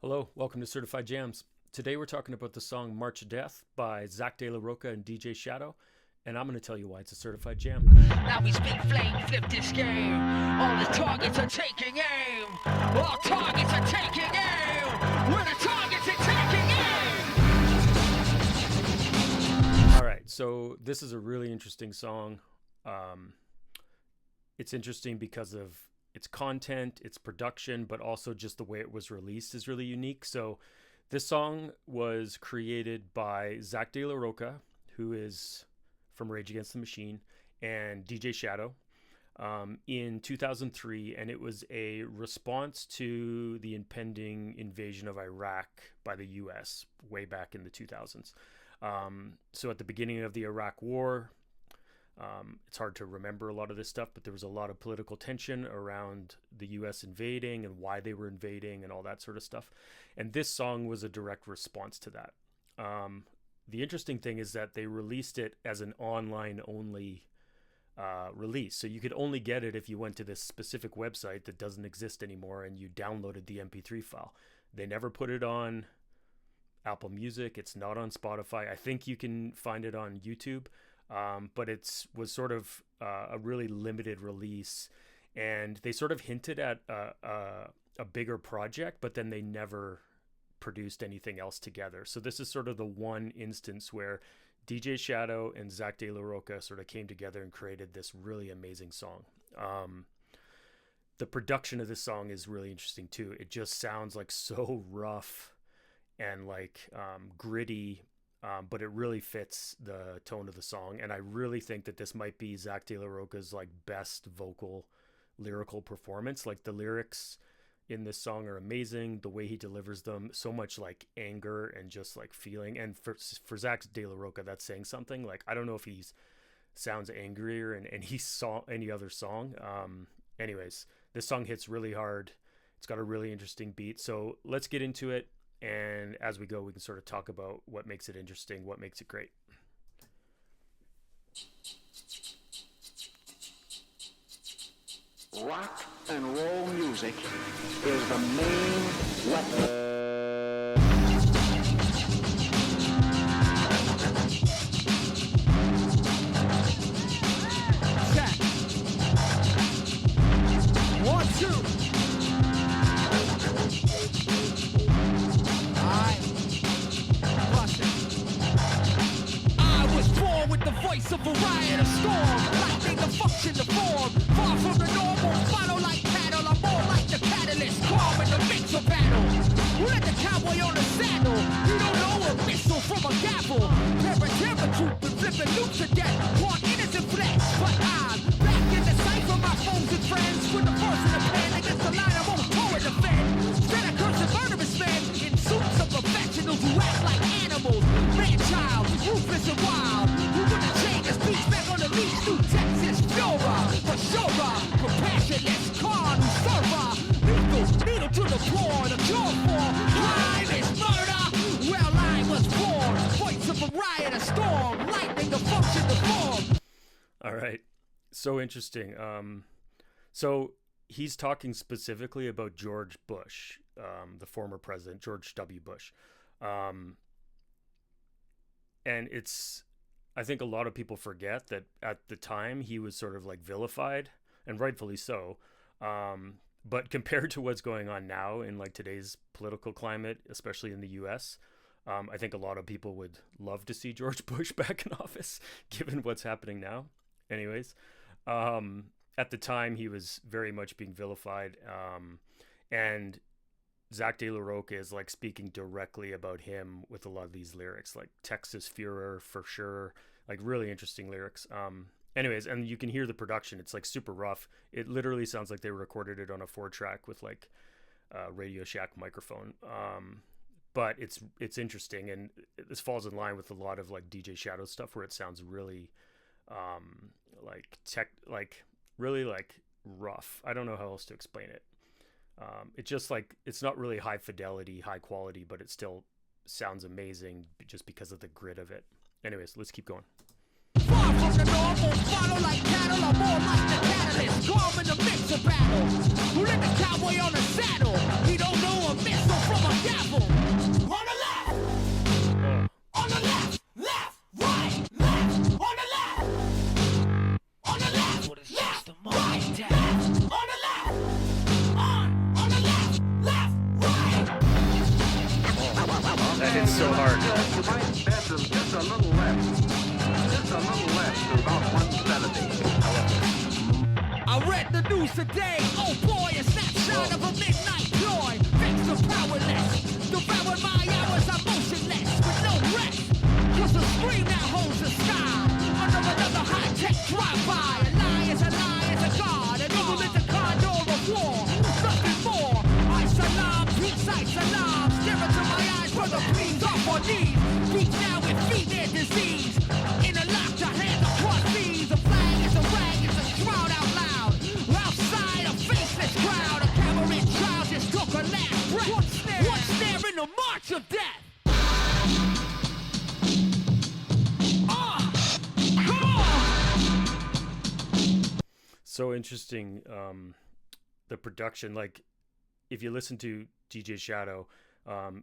Hello, welcome to Certified Jams. Today we're talking about the song March of Death by Zack Rocha and DJ Shadow, and I'm going to tell you why it's a certified jam. Now we speak flame, flip this game. All the targets are taking aim. All targets are taking aim. Where the targets are taking aim. All right, so this is a really interesting song. It's interesting because of its content, its production, but also just the way it was released is really unique. So this song was created by Zack Rocha, who is from Rage Against the Machine, and DJ Shadow in 2003, and it was a response to the impending invasion of Iraq by the US way back in the 2000s. So at the beginning of the Iraq War, it's hard to remember a lot of this stuff, but there was a lot of political tension around the US invading and why they were invading and all that sort of stuff. And this song was a direct response to that. The interesting thing is that they released it as an online only release. So you could only get it if you went to this specific website that doesn't exist anymore and you downloaded the MP3 file. They never put it on Apple Music. It's not on Spotify. I think you can find it on YouTube. But it was sort of a really limited release, and they sort of hinted at a bigger project, but then they never produced anything else together. So this is sort of the one instance where DJ Shadow and Zack Rocha sort of came together and created this really amazing song. The production of this song is really interesting too. It just sounds like so rough and like gritty. But it really fits the tone of the song, and I really think that this might be Zack Rocha's like best vocal lyrical performance. Like the lyrics in this song are amazing, the way he delivers them, so much like anger and just like feeling. And for Zack Rocha, that's saying something. Like I don't know if he sounds angrier in any other song. Anyways, this song hits really hard. It's got a really interesting beat, so let's get into it. And as we go, we can sort of talk about what makes it interesting, what makes it great. Rock and roll music is the main weapon. Check. 1, 2. Voice of a riot, a storm, lightning, the function, the form, far from the normal, follow like cattle, I'm more like the catalyst, calm in the mix of battle. Let the cowboy on the saddle, you don't know a missile from a gavel, terror troop and flipping loop to death, want innocent flesh, but I'm back in the sight for my foes and friends, with the force in the pen against the line I'm on toward the fed, instead of cursing murderous men, in suits of professionals who act like animals, man-child, ruthless and wild, who wouldn't change his speech back on the leash through Texas, Flora, for sure, compassionless, calm, server, lethal, needle to the floor, the cure for crime is murder, well I was born, voice of a riot, a storm, lightning, the function, the form. All right, so interesting. So he's talking specifically about George Bush, the former president, George W. Bush. And I think a lot of people forget that at the time he was sort of like vilified, and rightfully so. But compared to what's going on now in like today's political climate, especially in the US, I think a lot of people would love to see George Bush back in office, given what's happening now. Anyways, at the time he was very much being vilified. And Zack Rocha is like speaking directly about him with a lot of these lyrics, like Texas Führer for sure, like really interesting lyrics. Anyways, and you can hear the production. It's like super rough. It literally sounds like they recorded it on a 4-track with like a Radio Shack microphone. But it's interesting, and this falls in line with a lot of like DJ Shadow stuff where it sounds really really like rough. I don't know how else to explain it. It's just like, it's not really high fidelity, high quality, but it still sounds amazing just because of the grit of it. Anyways, let's keep going. Far from the normal, follow like cattle, or more like the catalyst, calm in the mix of battle. Who let the cowboy on the saddle? He don't know a missile from a that hits so hard. You might bet them just a little less. Just a little less to about 170. I read the news today. Oh boy, a snapshot of a midnight ploy. Thanks to powerless. Devoured my hours, I'm motionless with no rest. Cause the scream that holds the sky. Under another high-tech drive-by. A lie is a lie, is a god. An evil is a condor of war. Nothing more. Ice alarm, peace, ice alarm. Stare into my eyes, brother, please, off our knees. Beat down with feet and disease. In a lock, your hands across these. A flag is a rag, it's a shroud out loud. Outside a faceless crowd. A cavalry child just took a last breath. One snare in the march of death. So interesting, the production. Like, if you listen to DJ Shadow,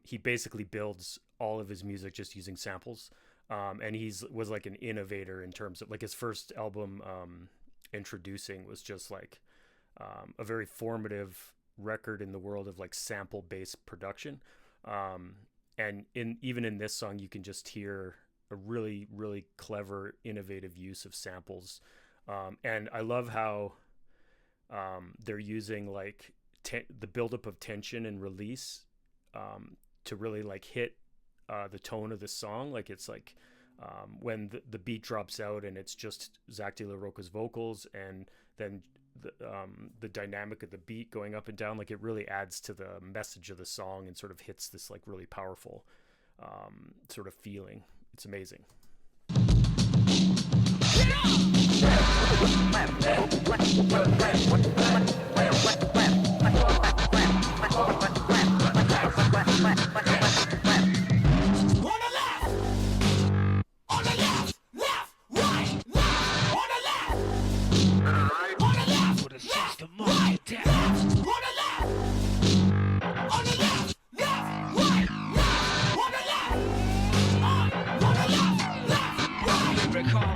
he basically builds all of his music just using samples, and was like an innovator in terms of, like, his first album, Introducing, was just like a very formative record in the world of like sample based production, and even in this song you can just hear a really, really clever, innovative use of samples. And I love how they're using like the buildup of tension and release to really like hit the tone of the song. Like, it's like when the beat drops out and it's just Zack de la Rocha's vocals, and then the dynamic of the beat going up and down, like, it really adds to the message of the song and sort of hits this like really powerful sort of feeling. It's amazing.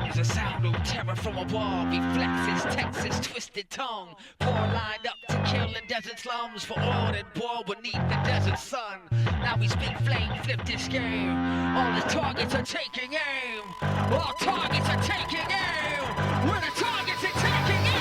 A sound of terror from a wall reflects his Texas twisted tongue. Poor lined up to kill in desert slums for oil and boil beneath the desert sun. Now he's big flame flipped his game. All his targets are taking aim. All targets are taking aim. Where the targets are taking aim.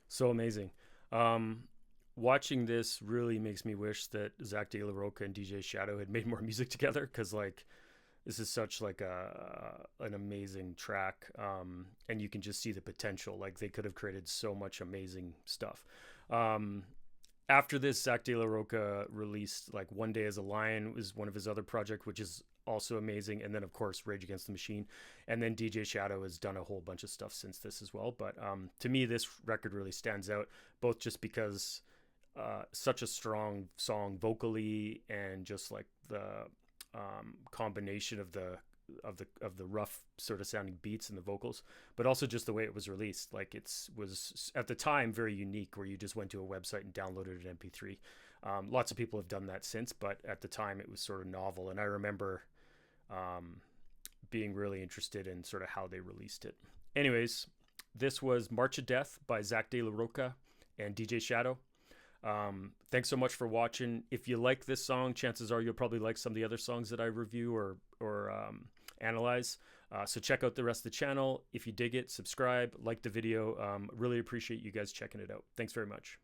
So amazing. Watching this really makes me wish that Zack de la Rocha and DJ Shadow had made more music together, because like this is such like an amazing track, and you can just see the potential. Like, they could have created so much amazing stuff. After this, Zack de la Rocha released like One Day as a Lion, was one of his other projects, which is also amazing. And then of course Rage Against the Machine, and then DJ Shadow has done a whole bunch of stuff since this as well. But to me, this record really stands out, both just because such a strong song vocally, and just like the combination of the rough sort of sounding beats and the vocals, but also just the way it was released. Like, was at the time very unique, where you just went to a website and downloaded an MP3. Lots of people have done that since, but at the time it was sort of novel. And I remember being really interested in sort of how they released it. Anyways, this was March of Death by Zack de la Rocha and DJ Shadow. Thanks so much for watching. If you like this song, chances are you'll probably like some of the other songs that I review or analyze. So check out the rest of the channel. If you dig it, subscribe, like the video. Really appreciate you guys checking it out. Thanks very much.